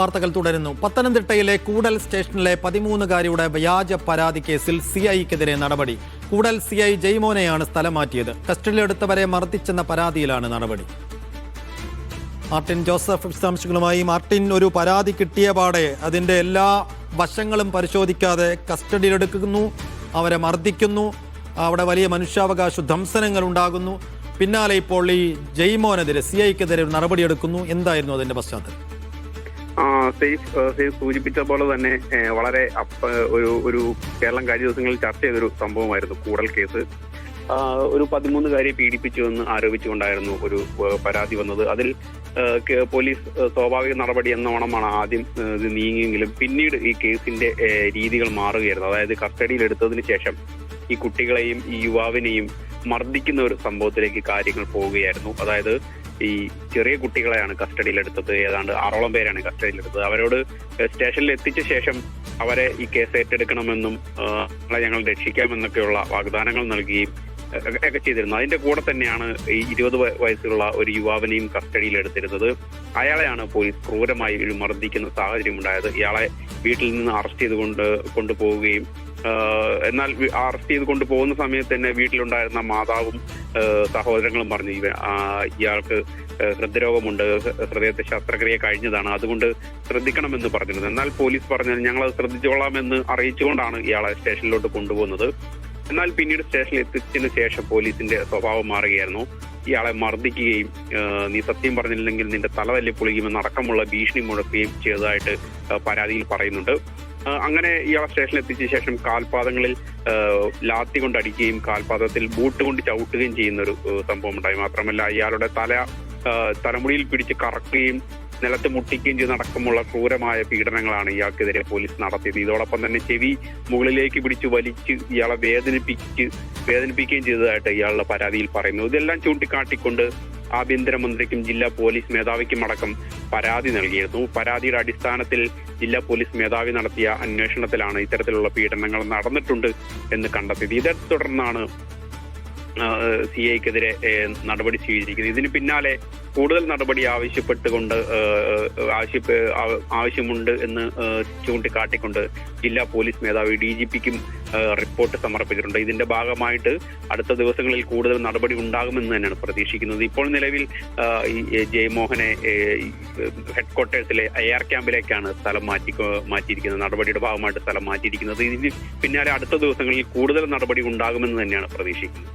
വാർത്തകൾ തുടരുന്നു. പത്തനംതിട്ടയിലെ കൂടൽ സ്റ്റേഷനിലെ 13-കാരിയുടെ വ്യാജ പരാതി കേസിൽ സിഐക്കെതിരെ നടപടി. കൂടൽ സിഐ ജയ്മോനെയാണ് സ്ഥലം മാറ്റിയത്. കസ്റ്റഡിയിലെടുത്തവരെ മർദ്ദിച്ചെന്ന പരാതിയിലാണ് നടപടി. മാർട്ടിൻ ജോസഫ് വിശദാംശങ്ങളുമായി. മാർട്ടിൻ, ഒരു പരാതി കിട്ടിയ പാടെ അതിൻ്റെ എല്ലാ വശങ്ങളും പരിശോധിക്കാതെ കസ്റ്റഡിയിലെടുക്കുന്നു, അവരെ മർദ്ദിക്കുന്നു, അവിടെ വലിയ മനുഷ്യാവകാശ ധ്വംസനങ്ങൾ ഉണ്ടാകുന്നു. പിന്നാലെ ഇപ്പോൾ ഈ ജയ്മോനെതിരെ സിഐക്കെതിരെ നടപടിയെടുക്കുന്നു. എന്തായിരുന്നു അതിന്റെ പശ്ചാത്തലം? സൂചിപ്പിച്ച പോലെ തന്നെ വളരെ ഒരു കേരളം കഴിഞ്ഞ ദിവസങ്ങളിൽ ചർച്ച ചെയ്തൊരു സംഭവമായിരുന്നു കൂടൽ കേസ്. ഒരു 13-കാരിയെ പീഡിപ്പിച്ചുവെന്ന് ആരോപിച്ചുകൊണ്ടായിരുന്നു ഒരു പരാതി വന്നത്. അതിൽ പോലീസ് സ്വാഭാവിക നടപടി എന്നോണമാണ് ആദ്യം ഇത് നീങ്ങിയെങ്കിലും പിന്നീട് ഈ കേസിന്റെ രീതികൾ മാറുകയായിരുന്നു. അതായത് കസ്റ്റഡിയിലെടുത്തതിന് ശേഷം ഈ കുട്ടികളെയും ഈ യുവാവിനെയും മർദ്ദിക്കുന്ന ഒരു സംഭവത്തിലേക്ക് കാര്യങ്ങൾ പോവുകയായിരുന്നു. അതായത് ഈ ചെറിയ കുട്ടികളെയാണ് കസ്റ്റഡിയിലെടുത്തത്. ഏതാണ്ട് 6ഓളം പേരാണ് കസ്റ്റഡിയിലെടുത്തത്. അവരോട് സ്റ്റേഷനിൽ എത്തിച്ച ശേഷം അവരെ ഈ കേസ് ഏറ്റെടുക്കണമെന്നും ഞങ്ങൾ രക്ഷിക്കാമെന്നൊക്കെയുള്ള വാഗ്ദാനങ്ങൾ നൽകുകയും ഒക്കെ ചെയ്തിരുന്നു. അതിന്റെ കൂടെ തന്നെയാണ് ഈ 20 വയസ്സുള്ള ഒരു യുവാവിനെയും കസ്റ്റഡിയിലെടുത്തിരുന്നത്. അയാളെയാണ് പോലീസ് ക്രൂരമായി ഒരു മർദ്ദിക്കുന്ന സാഹചര്യം ഉണ്ടായത്. ഇയാളെ വീട്ടിൽ നിന്ന് അറസ്റ്റ് ചെയ്ത് കൊണ്ടുപോവുകയും എന്നാൽ അറസ്റ്റ് ചെയ്ത് കൊണ്ടുപോകുന്ന സമയത്ത് തന്നെ വീട്ടിലുണ്ടായിരുന്ന മാതാവും സഹോദരങ്ങളും പറഞ്ഞു ഇയാൾക്ക് ഹൃദ്രോഗമുണ്ട്, ഹൃദയത്തെ ശസ്ത്രക്രിയ കഴിഞ്ഞതാണ്, അതുകൊണ്ട് ശ്രദ്ധിക്കണമെന്ന് പറഞ്ഞിരുന്നു. എന്നാൽ പോലീസ് പറഞ്ഞത് ഞങ്ങളത് ശ്രദ്ധിച്ചോളാമെന്ന് അറിയിച്ചുകൊണ്ടാണ് ഇയാളെ സ്റ്റേഷനിലോട്ട് കൊണ്ടുപോകുന്നത്. എന്നാൽ പിന്നീട് സ്റ്റേഷനിൽ എത്തിച്ചതിന് ശേഷം പോലീസിന്റെ സ്വഭാവം മാറുകയായിരുന്നു. ഇയാളെ മർദ്ദിക്കുകയും നീ സത്യം പറഞ്ഞില്ലെങ്കിൽ നിന്റെ തല തല്ലി പൊളിക്കുമെന്ന് അടക്കമുള്ള ഭീഷണി മുഴക്കുകയും ചെയ്തതായിട്ട് പരാതിയിൽ പറയുന്നുണ്ട്. അങ്ങനെ ഇയാളെ സ്റ്റേഷനിൽ എത്തിച്ച ശേഷം കാൽപാദങ്ങളിൽ ലാത്തി കൊണ്ട് അടിക്കുകയും കാൽപാദത്തിൽ ബൂട്ട് കൊണ്ട് ചവിട്ടുകയും ചെയ്യുന്ന ഒരു സംഭവം ഉണ്ടായി. മാത്രമല്ല ഇയാളുടെ തലമുടിയിൽ പിടിച്ച് കറക്കുകയും നിലത്ത് മുട്ടിക്കുകയും ചെയ്ത് അടക്കമുള്ള ക്രൂരമായ പീഡനങ്ങളാണ് ഇയാൾക്കെതിരെ പോലീസ് നടത്തിയത്. ഇതോടൊപ്പം തന്നെ ചെവി മുകളിലേക്ക് പിടിച്ച് വലിച്ച് ഇയാളെ വേദനിപ്പിക്കുകയും ചെയ്തതായിട്ട് ഇയാളുടെ പരാതിയിൽ പറയുന്നു. ഇതെല്ലാം ചൂണ്ടിക്കാട്ടിക്കൊണ്ട് ആഭ്യന്തരമന്ത്രിക്കും ജില്ലാ പോലീസ് മേധാവിക്കും അടക്കം പരാതി നൽകിയിരുന്നു. പരാതിയുടെ അടിസ്ഥാനത്തിൽ ജില്ലാ പോലീസ് മേധാവി നടത്തിയ അന്വേഷണത്തിലാണ് ഇത്തരത്തിലുള്ള പീഡനങ്ങൾ നടന്നിട്ടുണ്ട് എന്ന് കണ്ടെത്തിയത്. ഇതേ തുടർന്നാണ് സിഐക്കെതിരെ നടപടി സ്വീകരിക്കുന്നത്. ഇതിന് പിന്നാലെ കൂടുതൽ നടപടി ആവശ്യമുണ്ട് എന്ന് ചൂണ്ടിക്കാട്ടിക്കൊണ്ട് ജില്ലാ പോലീസ് മേധാവി DGPക്കും റിപ്പോർട്ട് സമർപ്പിച്ചിട്ടുണ്ട്. ഇതിന്റെ ഭാഗമായിട്ട് അടുത്ത ദിവസങ്ങളിൽ കൂടുതൽ നടപടി ഉണ്ടാകുമെന്ന് തന്നെയാണ് പ്രതീക്ഷിക്കുന്നത്. ഇപ്പോൾ നിലവിൽ ജയ്മോഹനെ ഹെഡ്ക്വാർട്ടേഴ്സിലെ AR ക്യാമ്പിലേക്കാണ് സ്ഥലം മാറ്റിയിരിക്കുന്നത്. നടപടിയുടെ ഭാഗമായിട്ട് സ്ഥലം മാറ്റിയിരിക്കുന്നത്. ഇതിന് പിന്നാലെ അടുത്ത ദിവസങ്ങളിൽ കൂടുതൽ നടപടി ഉണ്ടാകുമെന്ന് തന്നെയാണ് പ്രതീക്ഷിക്കുന്നത്.